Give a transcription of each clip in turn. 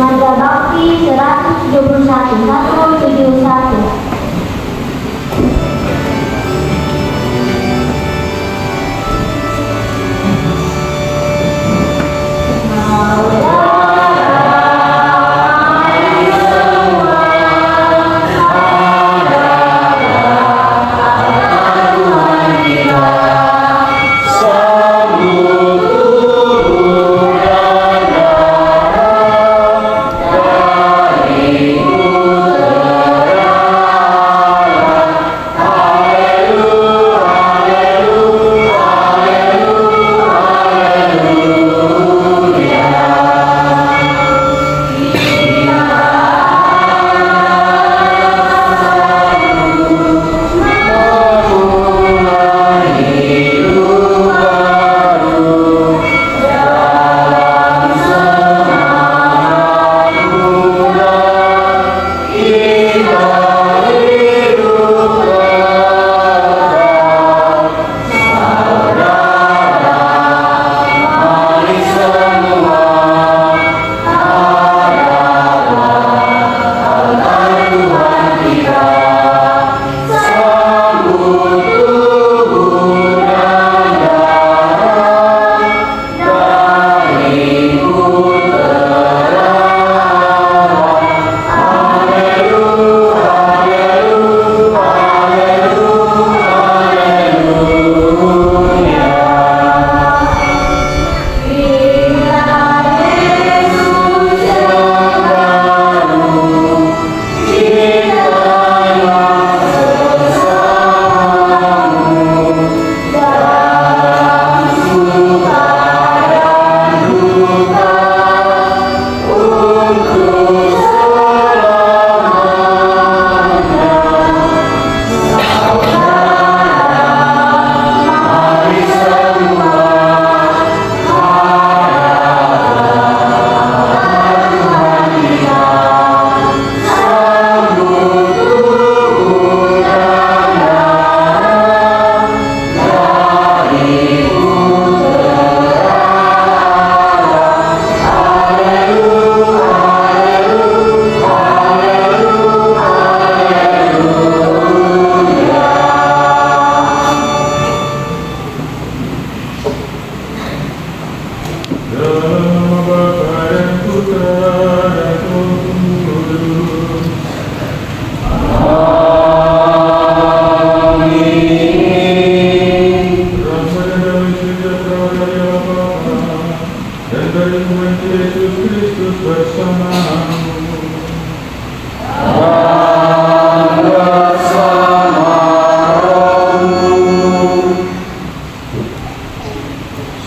Mada Bakti 171 171.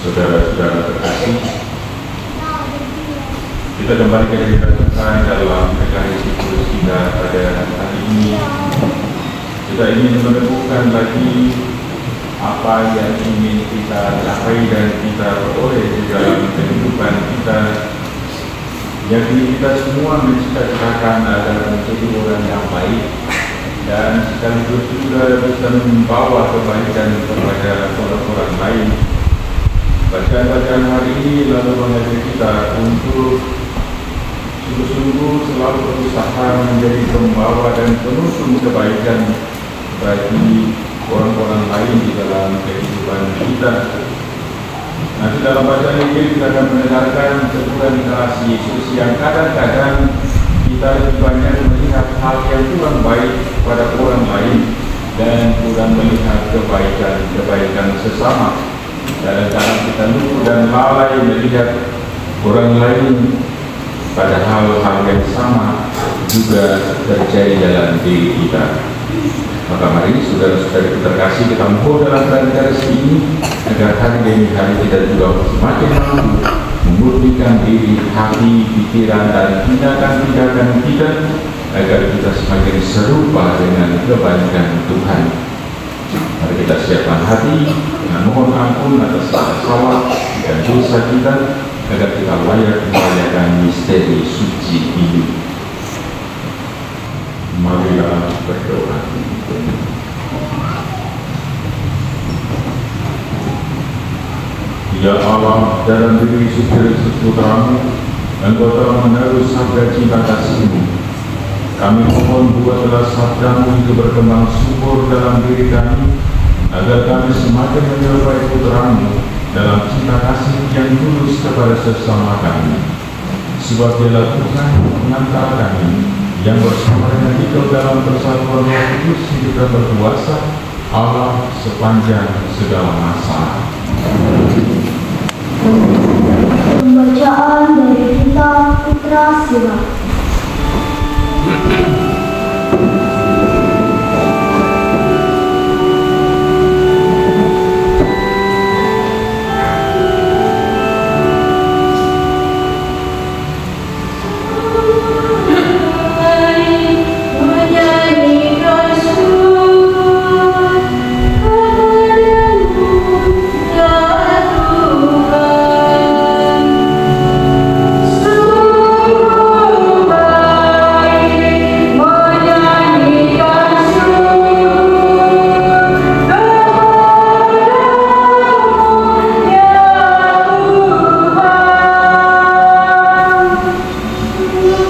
Saudara-saudara terkasih, kita kembali ke kita dalam Ekaristi Kudus kita pada hari ini. Kita ingin menemukan lagi apa yang ingin kita capai dan kita peroleh di dalam kehidupan kita. Yang kita semua mencita-citakan adalah menjadi orang yang baik dan sekaligus juga bisa membawa kebaikan kepada orang-orang lain. Bacaan-bacaan hari ini lalu mengajak kita untuk sungguh-sungguh selalu berusaha menjadi pembawa dan penusung kebaikan bagi orang-orang lain di dalam kehidupan kita. Nanti dalam bacaan ini kita akan mendengarkan teguran keras Yesus yang kadang-kadang kita lebih banyak melihat hal yang kurang baik pada orang lain dan kurang melihat kebaikan sesama. Kadang-kadang kita lupa dan lalai melihat orang lain, padahal hal yang sama juga terjadi dalam diri kita. Maka mari saudara-saudara terkasih, kita mohon dalam Ekaristi ini agar hari demi hari kita juga semakin mampu memurnikan diri, hati, pikiran dan tindakan-tindakan kita agar kita semakin serupa dengan kebaikan Tuhan. Mari kita siapkan hati dengan mohon ampun atas salah dan dosa kita agar kita layak merayakan misteri suci ini. Marilah berdoa. Ya Allah, dalam diri Yesus Kristus Putramu, Engkau telah menerus sabda cinta kasih-Mu. Kami mohon buatlah sabda-Mu itu berkembang subur dalam diri kami, agar kami semakin menyerupai putra-Mu dalam cinta kasih yang tulus kepada sesama kami. Sebab Dialah Tuhan pengantara kami, yang bersama dengan Dikau dalam persatuan Roh Kudus hidup dan berkuasa Allah sepanjang segala masa. Pembacaan dari kitab Putra Siwa.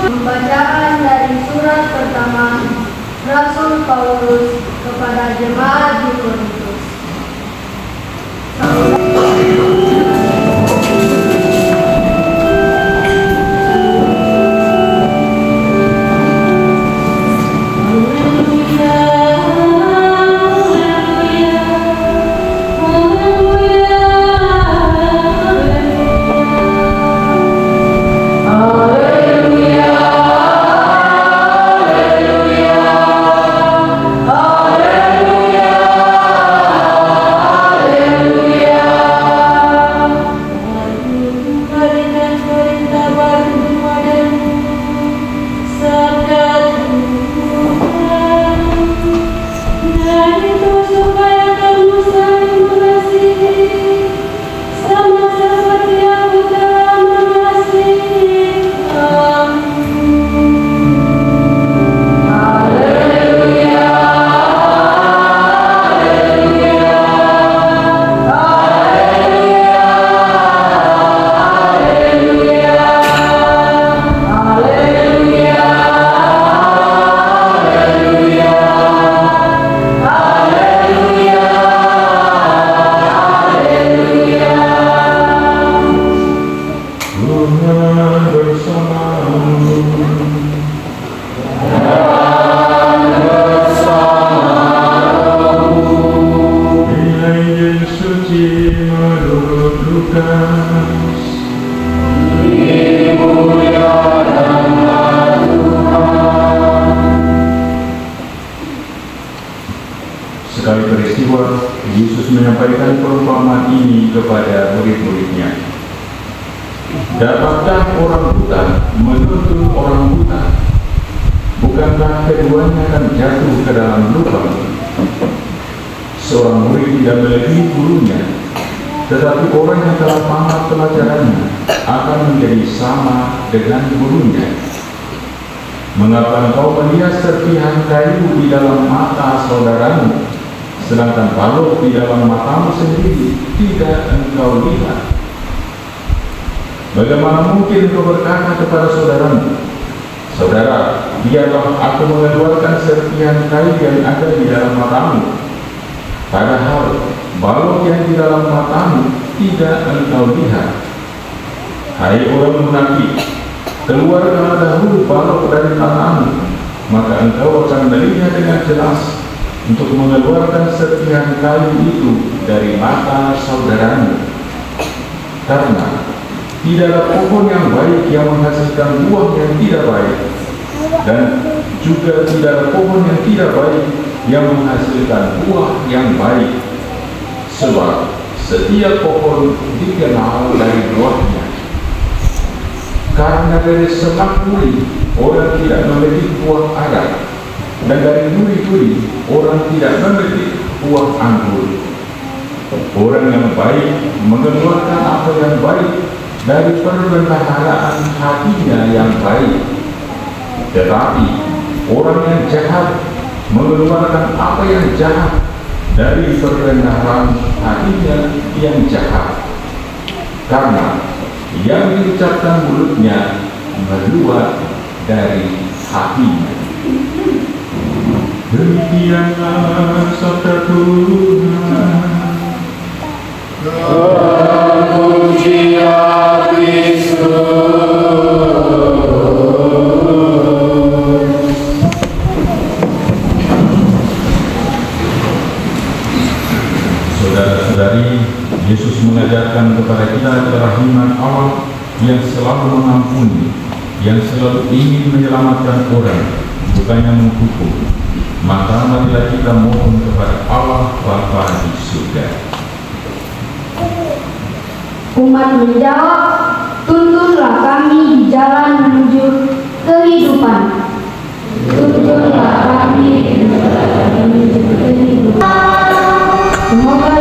Pembacaan dari surat pertama Rasul Paulus kepada jemaat di Korintus. Sekali peristiwa, Yesus menyampaikan perumpamaan ini kepada murid-muridnya. Dapatkah orang buta menuntun orang buta? Bukankah keduanya akan jatuh ke dalam lubang? Seorang murid tidak melebihi gurunya, tetapi orang yang telah tamat pelajarannya akan menjadi sama dengan gurunya. Mengapa engkau melihat serpihan kayu di dalam mata saudaramu, sedangkan balok di dalam matamu sendiri tidak engkau lihat? Bagaimana mungkin engkau berkata kepada saudaramu, "Saudara, biarlah aku mengeluarkan serpihan kayu yang ada di dalam matamu," padahal balok yang di dalam matamu tidak engkau lihat? Hai orang munafik, keluarkanlah dahulu balok dari matamu, maka engkau akan melihat dengan jelas untuk mengeluarkan serpihan kayu itu dari mata saudaramu. Karena tidak ada pohon yang baik yang menghasilkan buah yang tidak baik, dan juga tidak ada pohon yang tidak baik yang menghasilkan buah yang baik. Sebab setiap pohon dikenal dari buahnya. Karena dari semak duri orang tidak memetik buah ara, dan dari duri-duri orang tidak memetik buah anggur. Orang yang baik mengeluarkan apa yang baik dari perbendaharaan hatinya yang baik, tetapi orang yang jahat mengeluarkan apa yang jahat dari perbendaharaan hatinya yang jahat. Karena yang diucapkan mulutnya meluap dari hatinya. Demikianlah sabda Tuhan. Terpujilah Kristus. Saudara-saudari, Yesus mengajarkan kepada kita kerahiman Allah yang selalu mengampuni, yang selalu ingin menyelamatkan orang, bukannya menghukum. Maka marilah kita mohon kepada Allah Bapa di surga. Umat menjawab, tuntunlah kami di jalan menuju kehidupan. Tuntunlah kami di jalan menuju kehidupan. Semoga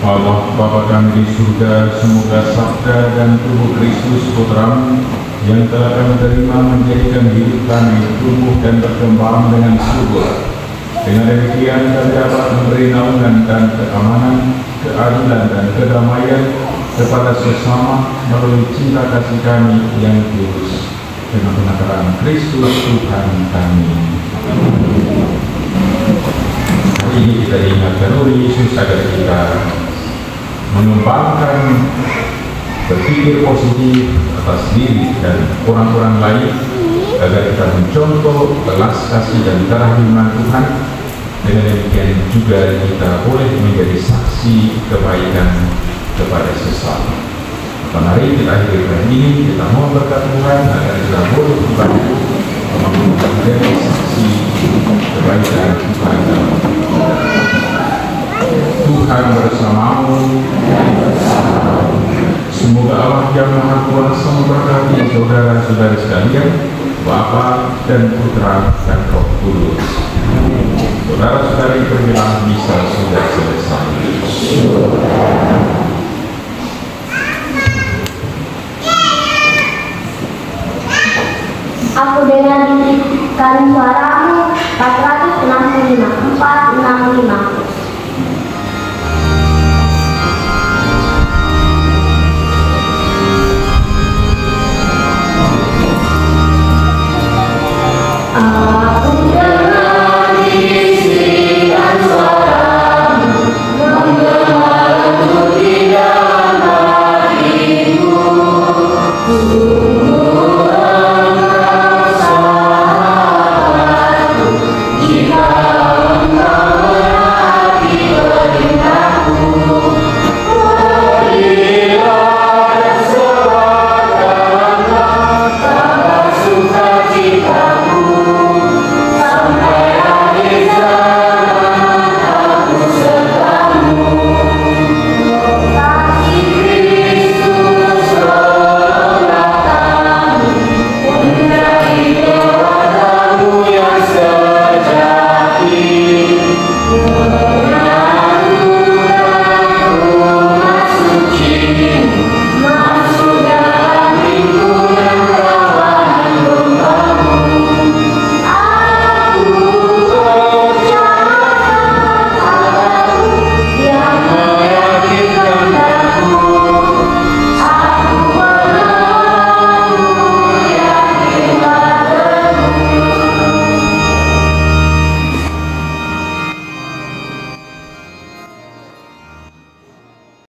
Allah Bapa kami di surga, semoga sabda dan tubuh Kristus Putra-Mu yang telah kami terima menjadikan hidup kami tumbuh dan berkembang dengan subur. Dengan demikian kami dapat memberi naungan dan keamanan, keadilan dan kedamaian kepada sesama melalui cinta kasih kami yang tulus. Dengan penakaran Kristus Tuhan kami. Hari ini kita diingatkan oleh Yesus agar kita mengembangkan berpikir positif atas diri dan orang-orang lain, agar kita mencontoh belas kasih dan kerahiman Tuhan. Dengan demikian juga kita boleh menjadi saksi kebaikan kepada sesama. Mari kita akhiri ini, kita mohon berkat Tuhan agar kita boleh kembali menjadi saksi kebaikan Tuhan dalam hidup kita. Tuhan bersamamu. Semoga Allah yang Maha Kuasa memberkati saudara-saudara sekalian, Bapa dan Putra dan Roh Kudus. Saudara-saudari, pergilah misa sudah selesai. Aku dengan dititipkan